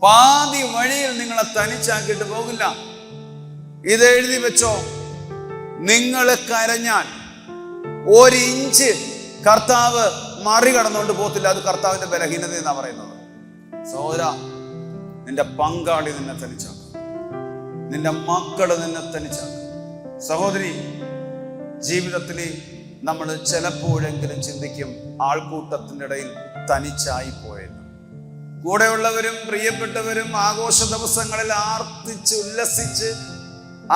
പാതി വഴിയിൽ നിങ്ങളെ തനിച്ചാക്കിയിട്ട് പോകില്ല. ഇത് എഴുതി വെച്ചോ. നിങ്ങൾ കരഞ്ഞാൽ 1 ഇഞ്ച് കർത്താവ് മറികടന്നുകൊണ്ട് പോകത്തില്ല. അത് കർത്താവിന്റെ ബലഹീനത എന്നാ പറയുന്നത്. സഹോദരാ, നിന്റെ പങ്കാളി നിന്നെ തനിച്ചാക്കും, നിന്റെ മക്കള് നിന്നെ തനിച്ചാക്കും. സഹോദരി, ജീവിതത്തിൽ നമ്മൾ ചിലപ്പോഴെങ്കിലും ചിന്തിക്കും, ആൾക്കൂട്ടത്തിൻ്റെ ഇടയിൽ തനിച്ചായി പോയെന്ന്. കൂടെയുള്ളവരും പ്രിയപ്പെട്ടവരും ആഘോഷ ദിവസങ്ങളിൽ ആർത്തിച്ച് ഉല്ലസിച്ച്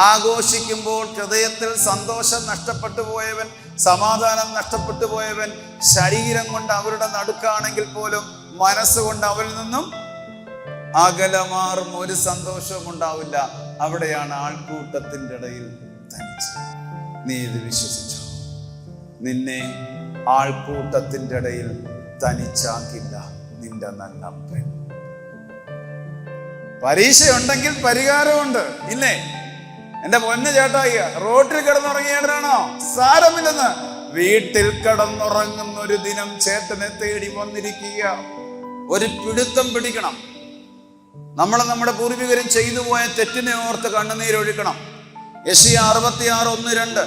ആഘോഷിക്കുമ്പോൾ ഹൃദയത്തിൽ സന്തോഷം നഷ്ടപ്പെട്ടു പോയവൻ, സമാധാനം നഷ്ടപ്പെട്ടു പോയവൻ, ശരീരം കൊണ്ട് അവരുടെ നടുക്കാണെങ്കിൽ പോലും മനസ്സുകൊണ്ട് അവരിൽ നിന്നും അകലമാറും ഒരു സന്തോഷവും ഉണ്ടാവില്ല. അവിടെയാണ് ആൾക്കൂട്ടത്തിൻ്റെ ഇടയിൽ തനിച്ച്. നീ ഇത് വിശ്വസിച്ചോ? നിന്നെ ആൾക്കൂട്ടത്തിൻ്റെ ഇടയിൽ തനിച്ചാക്കില്ല നിന്റെ നല്ല അപ്പൻ. പരീക്ഷയുണ്ടെങ്കിൽ പരിഹാരമുണ്ട്, ഇല്ലേ? എന്റെ പൊന്നു ചേട്ടായി, റോഡിൽ കിടന്നുറങ്ങിയാണോ? സാരമില്ലെന്ന്. വീട്ടിൽ കിടന്നുറങ്ങുന്ന ഒരു ദിനം ചേട്ടനെ തേടി വന്നിരിക്കുക. ഒരു പിടുത്തം പിടിക്കണം. നമ്മൾ നമ്മുടെ പൂർവികരും ചെയ്തു പോയ തെറ്റിനെ ഓർത്ത് കണ്ണുനീരൊഴുക്കണം. യെശയ്യാ 66:1-2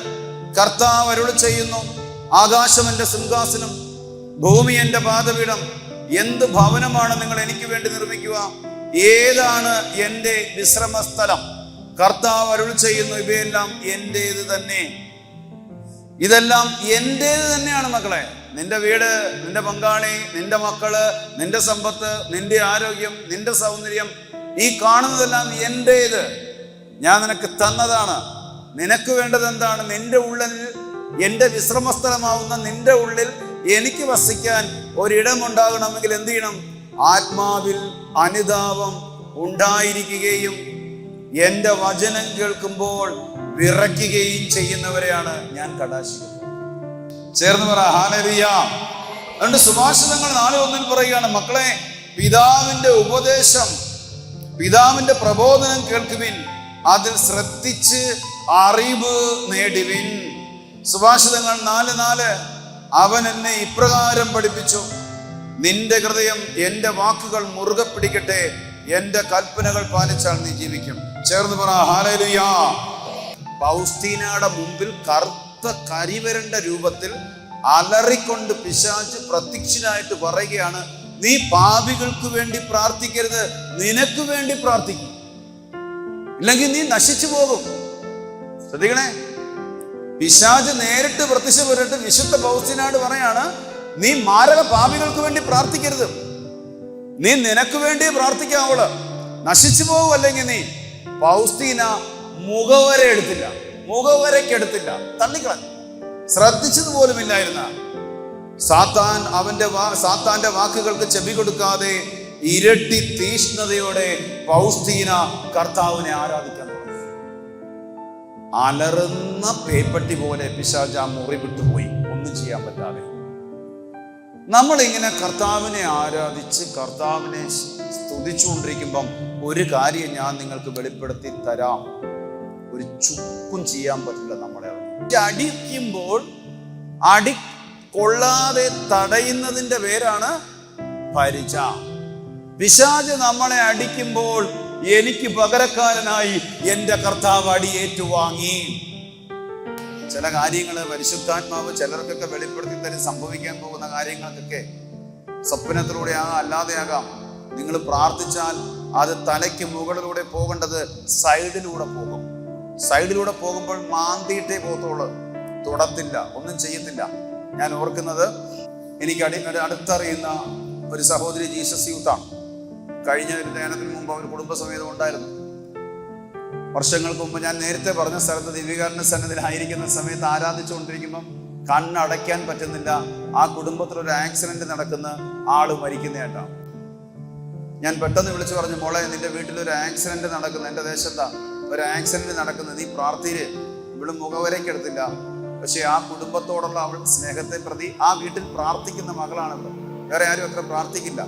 കർത്താവ് അരുളി ചെയ്യുന്നു, ആകാശം എന്റെ സിംഹാസനം, ഭൂമി എന്റെ പാദപീഠം. എന്ത് ഭവനമാണ് നിങ്ങൾ എനിക്ക് വേണ്ടി നിർമ്മിക്കുക? ഏതാണ് എന്റെ വിശ്രമസ്ഥലം? കർത്താവ് അരുളി ചെയ്യുന്നു, ഇവയെല്ലാം എന്റേത് തന്നെ. ഇതെല്ലാം എന്റേത് തന്നെയാണ് മക്കളെ. നിന്റെ വീട്, നിന്റെ പങ്കാളി, നിന്റെ മക്കള്, നിന്റെ സമ്പത്ത്, നിന്റെ ആരോഗ്യം, നിന്റെ സൗന്ദര്യം, ഈ കാണുന്നതെല്ലാം എന്റേത്. ഞാൻ നിനക്ക് തന്നതാണ്. നിനക്ക് വേണ്ടത് എന്താണ്? നിന്റെ ഉള്ളിൽ, എന്റെ വിശ്രമസ്ഥലമാവുന്ന നിന്റെ ഉള്ളിൽ എനിക്ക് വസിക്കാൻ ഒരിടമുണ്ടാകണമെങ്കിൽ എന്ത് ചെയ്യണം? ആത്മാവിൽ അനുതാപം ഉണ്ടായിരിക്കുകയും എന്റെ വചനം കേൾക്കുമ്പോൾ വിറയ്ക്കുകയും ചെയ്യുന്നവരെയാണ് ഞാൻ കടാക്ഷിക്കുന്നത്. ചേർന്ന് പറ ഹല്ലേലൂയ. അതുകൊണ്ട് സുഭാഷിതങ്ങൾ 4:1 പറയുകയാണ്, മക്കളെ, പിതാവിന്റെ ഉപദേശം, പിതാവിന്റെ പ്രബോധനം കേൾക്കുവിൻ, അതിൽ ശ്രദ്ധിച്ച് അറിവ് നേടുവിൻ. സുഭാഷിതങ്ങൾ 4:4 അവൻ എന്നെ ഇപ്രകാരം പഠിപ്പിച്ചു, നിന്റെ ഹൃദയം എന്റെ വാക്കുകൾ മുറുകെ പിടിക്കട്ടെ, എന്റെ കൽപ്പനകൾ പാലിച്ചാൽ നീ ജീവിക്കും. ചേർന്ന് പറ ഹല്ലേലൂയ. പൗസ്തീനയുടെ മുമ്പിൽ കറുത്ത കരിവരന്റെ രൂപത്തിൽ അലറിക്കൊണ്ട് പിശാച് പ്രത്യക്ഷനായിട്ട് പറയുകയാണ്, നീ പാപികൾക്ക് വേണ്ടി പ്രാർത്ഥിക്കരുത്, നിനക്ക് വേണ്ടി പ്രാർത്ഥിക്കും, ഇല്ലെങ്കിൽ നീ നശിച്ചു പോകും. ശ്രദ്ധിക്കണേ, പിശാച് നേരിട്ട് പ്രത്യക്ഷപ്പെട്ടിട്ട് വിശുദ്ധ പൗസ്തീനയോട് പറയാണ്, നീ മാരക പാപികൾക്ക് വേണ്ടി പ്രാർത്ഥിക്കരുത്, നീ നിനക്ക് വേണ്ടി പ്രാർത്ഥിക്കാവള്, നശിച്ചു പോകും അല്ലെങ്കിൽ നീ. പൗസ്തീന മുഖവര എടുത്തില്ല, മുഖവരക്കെടുത്തില്ല, തള്ളിക്കളഞ്ഞു, ശ്രദ്ധിച്ചത് പോലുമില്ലായിരുന്ന സാത്താന്റെ വാക്കുകൾക്ക് ചെവി കൊടുക്കാതെ ഇരട്ടി തീഷ്ണതയോടെ പൗസ്തീന കർത്താവിനെ ആരാധിക്കാൻ തുടങ്ങി. അലറുന്ന പേപ്പട്ടി പോലെ പിശാച് ആ മുറി വിട്ടുപോയി, ഒന്നും ചെയ്യാൻ പറ്റാതെ. നമ്മളിങ്ങനെ കർത്താവിനെ ആരാധിച്ച് കർത്താവിനെ സ്തുതിച്ചുകൊണ്ടിരിക്കുമ്പം ഒരു കാര്യം ഞാൻ നിങ്ങൾക്ക് വെളിപ്പെടുത്തി തരാം, ഒരു ചുക്കും ചെയ്യാൻ പറ്റില്ല. നമ്മളെ അടിക്കുമ്പോൾ അടി കൊള്ളാതെ തടയുന്നതിന്റെ പേരാണ് പരിച. പിശാച് നമ്മളെ അടിക്കുമ്പോൾ എനിക്ക് പകരക്കാരനായി എൻ്റെ കർത്താവ് അടിയേറ്റുവാങ്ങി. ചില കാര്യങ്ങൾ പരിശുദ്ധാത്മാവ് ചിലർക്കൊക്കെ വെളിപ്പെടുത്തി തരും. സംഭവിക്കാൻ പോകുന്ന കാര്യങ്ങൾക്കൊക്കെ സ്വപ്നത്തിലൂടെ ആകാം, അല്ലാതെയാകാം. നിങ്ങൾ പ്രാർത്ഥിച്ചാൽ അത് തലയ്ക്ക് മുകളിലൂടെ പോകേണ്ടത് സൈഡിലൂടെ പോകും. സൈഡിലൂടെ പോകുമ്പോൾ മാന്തിയിട്ടേ പോകത്തുള്ളൂ, തൊടത്തില്ല, ഒന്നും ചെയ്യത്തില്ല. ഞാൻ ഓർക്കുന്നത്, എനിക്ക് അടുത്തറിയുന്ന ഒരു സഹോദരി ജീസസ് യൂത്താണ്. കഴിഞ്ഞ ഒരു ധ്യാനത്തിന് മുമ്പ് അവർ കുടുംബസമേതം ഉണ്ടായിരുന്നു. വർഷങ്ങൾക്ക് മുമ്പ് ഞാൻ നേരത്തെ പറഞ്ഞ സ്ഥലത്ത് ദിവ്യകാരുണ്യ സന്നിധിയിലായിരിക്കുന്ന സമയത്ത് ആരാധിച്ചുകൊണ്ടിരിക്കുമ്പം കണ്ണടയ്ക്കാൻ പറ്റുന്നില്ല. ആ കുടുംബത്തിലൊരു ആക്സിഡന്റ് നടക്കുന്ന, ആള് മരിക്കുന്നതായിട്ടാണ്. ഞാൻ പെട്ടെന്ന് വിളിച്ചു പറഞ്ഞു, മോളെ, നിന്റെ വീട്ടിലൊരു ആക്സിഡന്റ് നടക്കുന്നു, എൻ്റെ ദേശത്താ ഒരു ആക്സിഡന്റ് നടക്കുന്നത്, നീ പ്രാർത്ഥിര്. ഇവള് മുഖവരയ്ക്ക് എടുത്തില്ല, പക്ഷെ ആ കുടുംബത്തോടുള്ള അവൾ സ്നേഹത്തെ പ്രതി ആ വീട്ടിൽ പ്രാർത്ഥിക്കുന്ന മകളാണ് ഇവിടെ. വേറെ ആരും അത്ര പ്രാർത്ഥിക്കില്ല.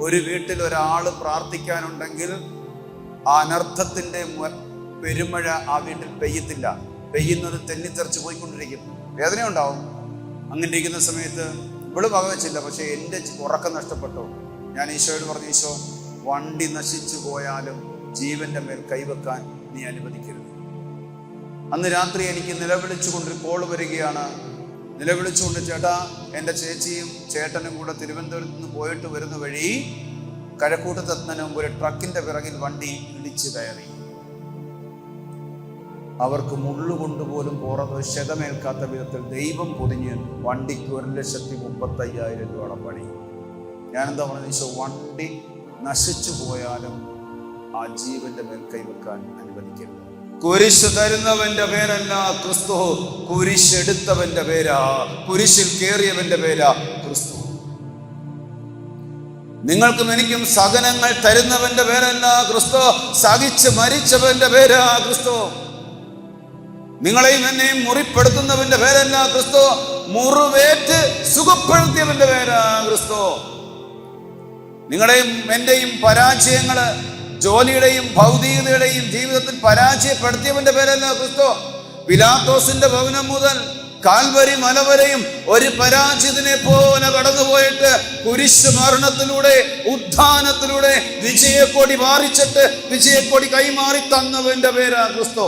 ഒരു വീട്ടിൽ ഒരാള് പ്രാർത്ഥിക്കാനുണ്ടെങ്കിൽ ആ അനർത്ഥത്തിന്റെ പെരുമഴ ആ വീട്ടിൽ പെയ്യത്തില്ല. പെയ്യുന്നത് തെന്നിത്തെറിച്ച് പോയിക്കൊണ്ടിരിക്കും, വേദന ഉണ്ടാവും. അങ്ങനെ ഇരിക്കുന്ന സമയത്ത് ഇവള് വകവെച്ചില്ല, പക്ഷെ എൻ്റെ ഉറക്കം നഷ്ടപ്പെട്ടു. ഞാൻ ഈശോയോട് പറഞ്ഞു, ഈശോ, വണ്ടി നശിച്ചു പോയാലും ജീവന്റെ മേൽ കൈവെക്കാൻ നീ അനുവദിക്കരുത്. അന്ന് രാത്രി എനിക്ക് നിലവിളിച്ചുകൊണ്ടൊരു കോള് വരികയാണ്. നിലവിളിച്ചുകൊണ്ട്, ചേട്ടാ, എൻ്റെ ചേച്ചിയും ചേട്ടനും കൂടെ തിരുവനന്തപുരത്ത് നിന്ന് പോയിട്ട് വരുന്ന വഴി കഴക്കൂട്ടത്തെത്തുന്നതിന് മുമ്പ് ഒരു ട്രക്കിന്റെ പിറകിൽ വണ്ടി ഇടിച്ചു കയറി. അവർക്ക് മുള്ളുകൊണ്ടുപോലും പുറത്ത് ക്ഷതമേൽക്കാത്ത വിധത്തിൽ ദൈവം പൊതിഞ്ഞ് വണ്ടിക്ക് 1,35,000 രൂപയുടെ പണി. ഞാനെന്താ പറഞ്ഞ, ഈശോ, വണ്ടി നശിച്ചു പോയാലും ആ ജീവന്റെ മേൽ കൈവെക്കാൻ അനുവദിക്കരുത്. കുരിശ് തരുന്നവന്റെ പേരല്ല ക്രിസ്തു, കുരിശെടുത്തവന്റെ പേരാ, കുരിശിൽ കയറിയവന്റെ പേരാ ക്രിസ്തു. നിങ്ങൾക്കും എനിക്കും സഹനങ്ങൾ തരുന്നവന്റെ പേരല്ല ക്രിസ്തു, സഹിച്ച് മരിച്ചവന്റെ പേരാ ക്രിസ്തു. നിങ്ങളെയും എന്നെയും മുറിപ്പെടുത്തുന്നവന്റെ പേരല്ല ക്രിസ്തു, മുറിവേറ്റ് സുഖപ്പെടുത്തിയവന്റെ പേരാ ക്രിസ്തു. നിങ്ങളുടെയും എന്റെയും പരാജയങ്ങള്, ജോലിയുടെയും ഭൗതികതയുടെയും ജീവിതത്തിൽ പരാജയപ്പെടുത്തിയവന്റെ പേരല്ല ക്രിസ്തു. പിലാത്തോസിന്റെ ഭവനം മുതൽ കാൽവരി മല വരെയും ഒരു പരാജിതനെ പോലെ കടന്നുപോയിട്ട് കുരിശ് മരണത്തിലൂടെ, ഉത്ഥാനത്തിലൂടെ വിജയക്കൊടി മാറിച്ചിട്ട് വിജയക്കൊടി കൈമാറി തന്നവന്റെ പേരാ ക്രിസ്തു.